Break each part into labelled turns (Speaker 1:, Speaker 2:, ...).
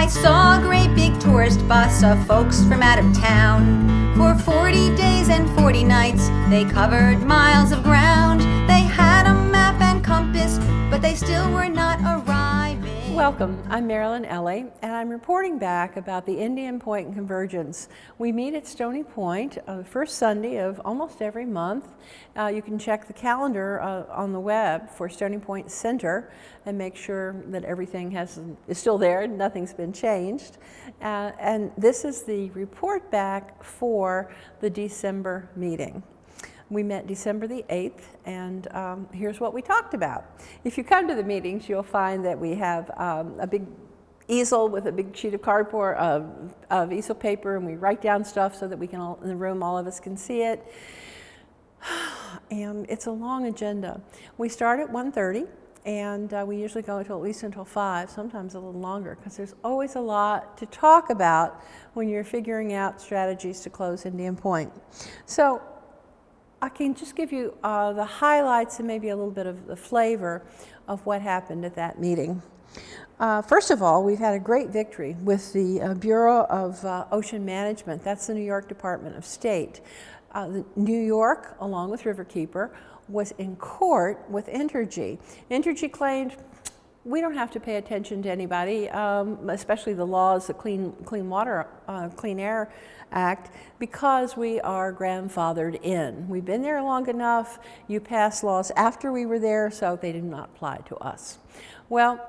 Speaker 1: I saw a great big tourist bus of folks from out of town. For 40 days and 40 nights, they covered miles of ground. They had a map and compass, but they still were not arriving.
Speaker 2: Welcome, I'm Marilyn Ellie, and I'm reporting back about the Indian Point Convergence. We meet at Stony Point the first Sunday of almost every month. You can check the calendar on the web for Stony Point Center and make sure that everything is still there and nothing's been changed. And this is the report back for the December meeting. We met December the 8th, and here's what we talked about. If you come to the meetings, you'll find that we have a big easel with a big sheet of cardboard, of easel paper, and we write down stuff so that we can, all in the room, all of us can see it. And it's a long agenda. We start at 1:30, and we usually go at least until 5, sometimes a little longer, because there's always a lot to talk about when you're figuring out strategies to close Indian Point. So I can just give you the highlights and maybe a little bit of the flavor of what happened at that meeting. First of all, we've had a great victory with the Bureau of Ocean Management. That's the New York Department of State. New York, along with Riverkeeper, was in court with Entergy. Entergy claimed, we don't have to pay attention to anybody, especially the laws, the Clean Air Act, because we are grandfathered in. We've been there long enough. You passed laws after we were there, so they did not apply to us. Well,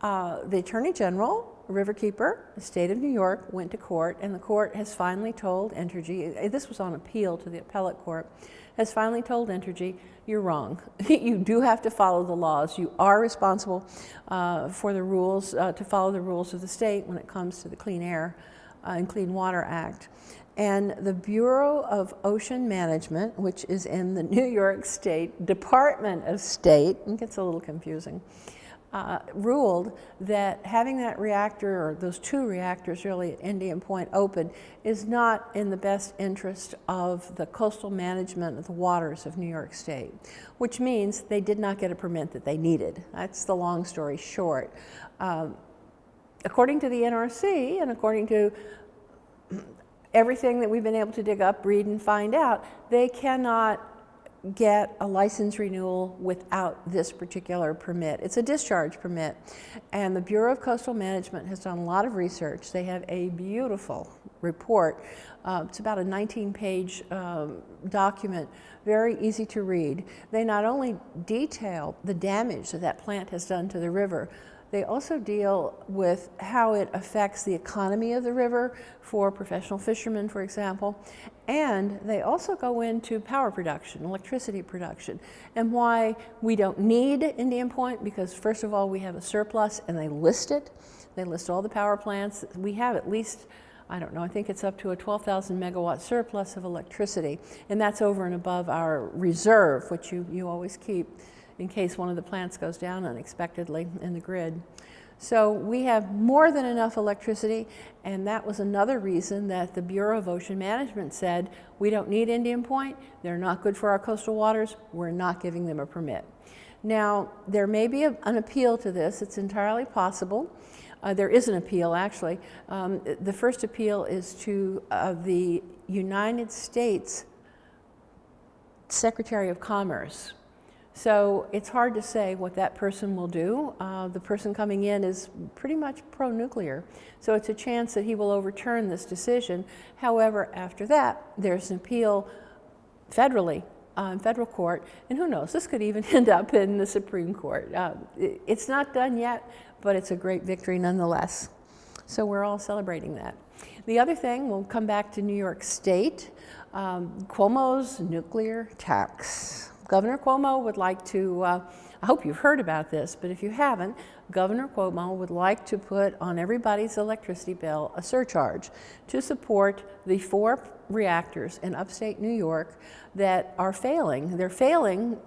Speaker 2: the Attorney General, Riverkeeper, the state of New York, went to court, and the court has finally told Entergy, this was on appeal to the appellate court, has finally told Entergy, you're wrong. You do have to follow the laws. You are responsible for the rules, to follow the rules of the state when it comes to the Clean Air and Clean Water Act. And the Bureau of Ocean Management, which is in the New York State Department of State, it gets a little confusing, ruled that having that reactor, or those 2 reactors really at Indian Point open, is not in the best interest of the coastal management of the waters of New York State, which means they did not get a permit that they needed. That's the long story short. According to the NRC and according to everything that we've been able to dig up, read, and find out, they cannot get a license renewal without this particular permit. It's a discharge permit. And the Bureau of Coastal Management has done a lot of research. They have a beautiful report. It's about a 19-page document, very easy to read. They not only detail the damage that that plant has done to the river, they also deal with how it affects the economy of the river for professional fishermen, for example. And they also go into power production, electricity production, and why we don't need Indian Point, because first of all, we have a surplus, and they list it. They list all the power plants. We have at least, I don't know, I think it's up to a 12,000 megawatt surplus of electricity, and that's over and above our reserve, which you always keep in case one of the plants goes down unexpectedly in the grid. So we have more than enough electricity, and that was another reason that the Bureau of Ocean Management said, we don't need Indian Point, they're not good for our coastal waters, we're not giving them a permit. Now, there may be an appeal to this, it's entirely possible. There is an appeal, actually. The first appeal is to the United States Secretary of Commerce. So it's hard to say what that person will do. The person coming in is pretty much pro-nuclear, so it's a chance that he will overturn this decision. However, after that, there's an appeal federally, in federal court, and who knows, this could even end up in the Supreme Court. It's not done yet, but it's a great victory nonetheless. So we're all celebrating that. The other thing, we'll come back to New York State, Cuomo's nuclear tax. Governor Cuomo would like to, I hope you've heard about this, but if you haven't, Governor Cuomo would like to put on everybody's electricity bill a surcharge to support the 4 reactors in upstate New York that are failing. They're failing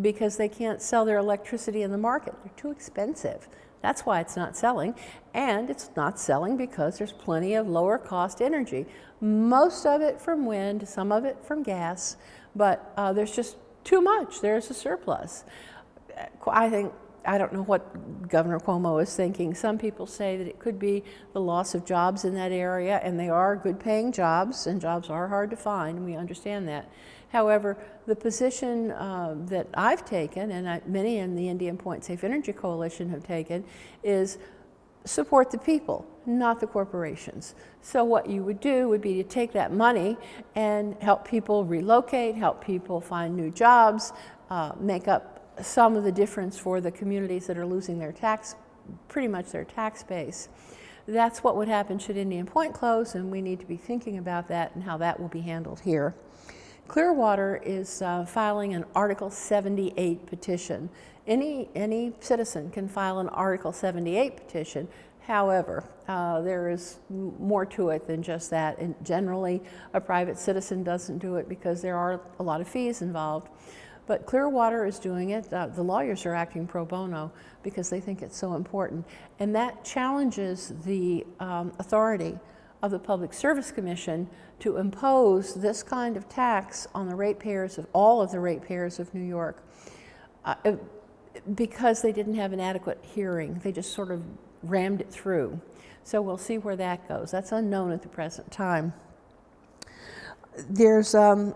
Speaker 2: because they can't sell their electricity in the market. They're too expensive. That's why it's not selling, and it's not selling because there's plenty of lower cost energy. Most of it from wind, some of it from gas, but there's just too much. There's a surplus. I think I don't know what Governor Cuomo is thinking. Some people say that it could be the loss of jobs in that area, and they are good paying jobs, and jobs are hard to find, and we understand that. However, the position that I've taken, and many in the Indian Point Safe Energy Coalition have taken, is support the people, not the corporations. So what you would do would be to take that money and help people relocate, help people find new jobs, make up some of the difference for the communities that are losing their pretty much their tax base. That's what would happen should Indian Point close, and we need to be thinking about that and how that will be handled here. Clearwater is filing an Article 78 petition. Any citizen can file an Article 78 petition. However, there is more to it than just that, and generally a private citizen doesn't do it because there are a lot of fees involved. But Clearwater is doing it. The lawyers are acting pro bono because they think it's so important. And that challenges the authority of the Public Service Commission to impose this kind of tax on the ratepayers of all of the ratepayers of New York because they didn't have an adequate hearing. They just sort of rammed it through. So we'll see where that goes. That's unknown at the present time. There's and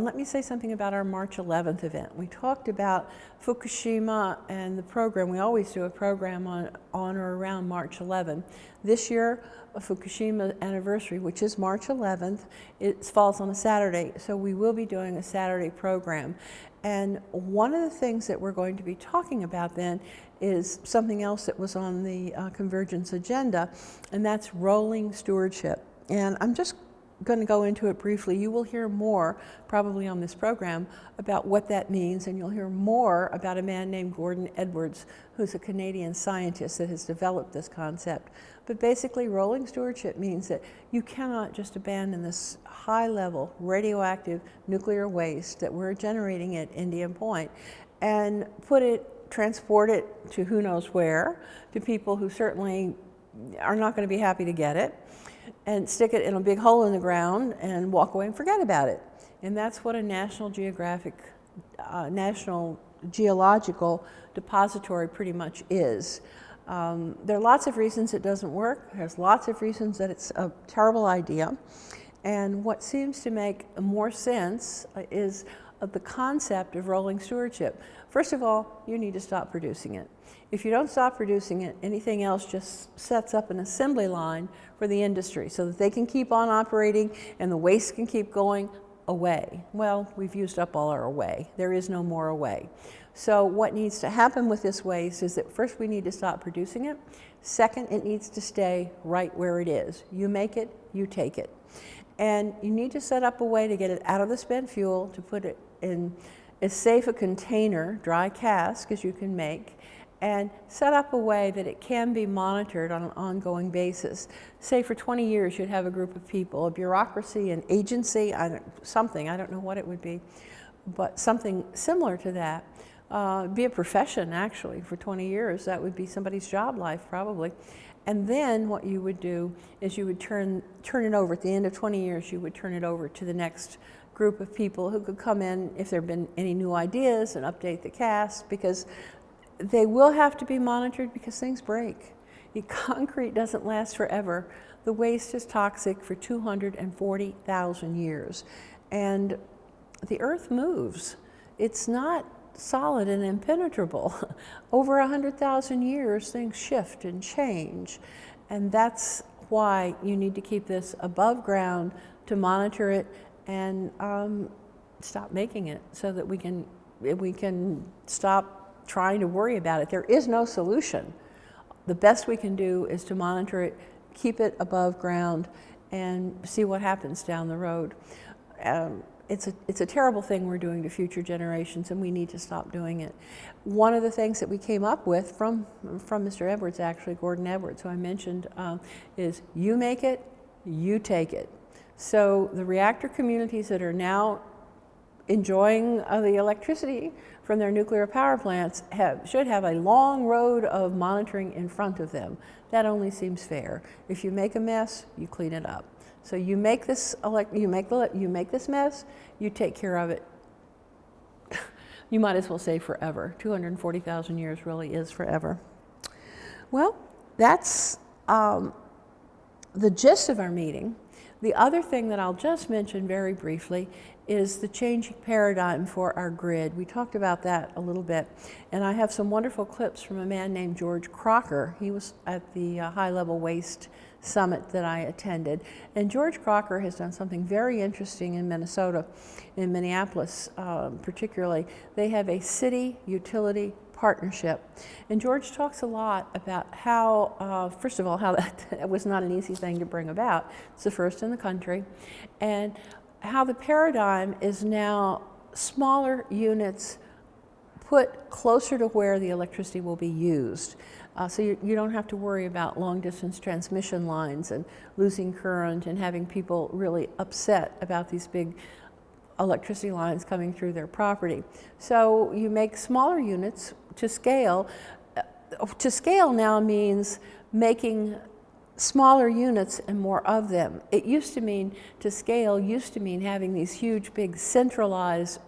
Speaker 2: let me say something about our March 11th event. We talked about Fukushima and the program. We always do a program on or around March 11th. This year, a Fukushima anniversary, which is March 11th, it falls on a Saturday, so we will be doing a Saturday program. And one of the things that we're going to be talking about then is something else that was on the Convergence agenda, and that's rolling stewardship. And I'm just going to go into it briefly. You will hear more probably on this program about what that means, and you'll hear more about a man named Gordon Edwards, who's a Canadian scientist that has developed this concept. But basically, rolling stewardship means that you cannot just abandon this high-level radioactive nuclear waste that we're generating at Indian Point and transport it to who knows where, to people who certainly are not going to be happy to get it, and stick it in a big hole in the ground and walk away and forget about it. And that's what a National Geological Depository pretty much is. There are lots of reasons it doesn't work. There's lots of reasons that it's a terrible idea. And what seems to make more sense is the concept of rolling stewardship. First of all, you need to stop producing it. If you don't stop producing it, anything else just sets up an assembly line for the industry so that they can keep on operating and the waste can keep going away. Well, we've used up all our away. There is no more away. So what needs to happen with this waste is that first we need to stop producing it. Second, it needs to stay right where it is. You make it, you take it. And you need to set up a way to get it out of the spent fuel, to put it in as safe a container, dry cask, as you can make, and set up a way that it can be monitored on an ongoing basis. Say for 20 years you'd have a group of people, a bureaucracy, an agency, I don't know what it would be, but something similar to that. Be a profession actually for 20 years. That would be somebody's job life probably. And then what you would do is you would turn it over at the end of 20 years, you would turn it over to the next group of people who could come in if there have been any new ideas and update the cast, because they will have to be monitored because things break. The concrete doesn't last forever. The waste is toxic for 240,000 years. And the earth moves. It's not solid and impenetrable. Over 100,000 years, things shift and change. And that's why you need to keep this above ground to monitor it and stop making it so that we can stop trying to worry about it. There is no solution. The best we can do is to monitor it, keep it above ground, and see what happens down the road. It's a terrible thing we're doing to future generations, and we need to stop doing it. One of the things that we came up with from Mr. Edwards, actually, Gordon Edwards, who I mentioned, is you make it, you take it. So the reactor communities that are now enjoying the electricity from their nuclear power plants should have a long road of monitoring in front of them. That only seems fair. If you make a mess, you clean it up. So you make this mess, you take care of it. you might as well say forever. 240,000 years really is forever. Well, that's the gist of our meeting. The other thing that I'll just mention very briefly is the changing paradigm for our grid. We talked about that a little bit, and I have some wonderful clips from a man named George Crocker. He was at the High Level Waste Summit that I attended, and George Crocker has done something very interesting in Minnesota, in Minneapolis particularly. They have a city utility partnership. And George talks a lot about how, first of all, how that was not an easy thing to bring about. It's the first in the country. And how the paradigm is now smaller units put closer to where the electricity will be used. So you don't have to worry about long distance transmission lines and losing current and having people really upset about these big electricity lines coming through their property. So you make smaller units to scale. To scale now means making smaller units and more of them. It used to mean, to scale used to mean having these huge, big, centralized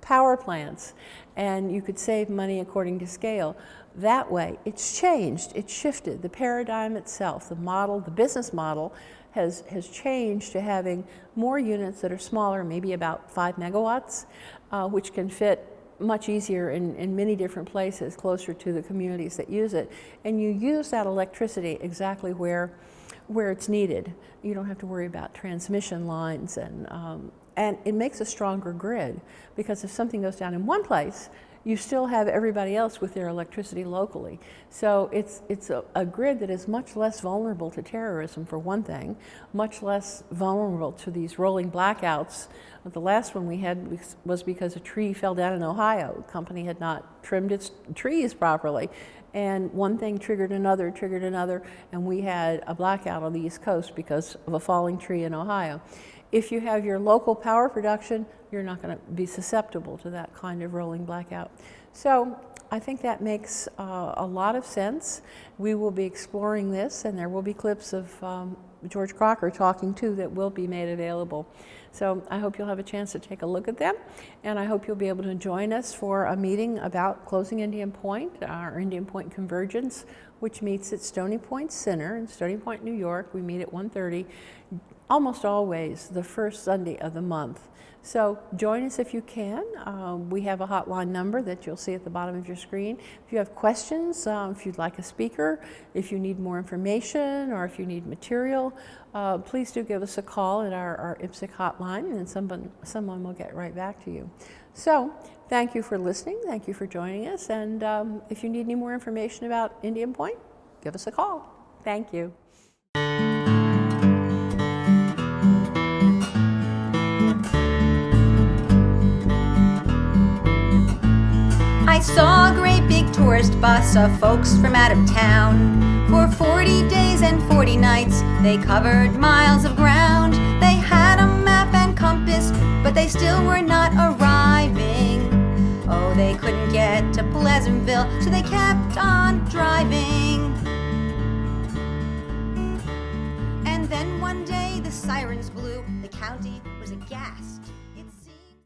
Speaker 2: power plants, and you could save money according to scale. That way, it's changed, it's shifted. The paradigm itself, the model, the business model has changed to having more units that are smaller, maybe about 5 megawatts, which can fit much easier in many different places closer to the communities that use it. And you use that electricity exactly where it's needed. You don't have to worry about transmission lines, and it makes a stronger grid, because if something goes down in one place, you still have everybody else with their electricity locally. So it's a grid that is much less vulnerable to terrorism, for one thing, much less vulnerable to these rolling blackouts. The last one we had was because a tree fell down in Ohio. The company had not trimmed its trees properly. And one thing triggered another, and we had a blackout on the East Coast because of a falling tree in Ohio. If you have your local power production, you're not going to be susceptible to that kind of rolling blackout. So I think that makes a lot of sense. We will be exploring this, and there will be clips of George Crocker talking too that will be made available. So I hope you'll have a chance to take a look at them, and I hope you'll be able to join us for a meeting about closing Indian Point, our Indian Point Convergence, which meets at Stony Point Center in Stony Point, New York. We meet at 1:30, almost always the first Sunday of the month. So join us if you can. We have a hotline number that you'll see at the bottom of your screen. If you have questions, if you'd like a speaker, if you need more information, or if you need material, please do give us a call at our IPSC hotline, and someone will get right back to you. So thank you for listening. Thank you for joining us. And if you need any more information about Indian Point, give us a call. Thank you.
Speaker 1: I saw a great big tourist bus of folks from out of town. For 40 days and 40 nights, they covered miles of ground. They had a map and compass, but they still were not arriving. Oh, they couldn't get to Pleasantville, so they kept on driving. And then one day the sirens blew. The county was aghast.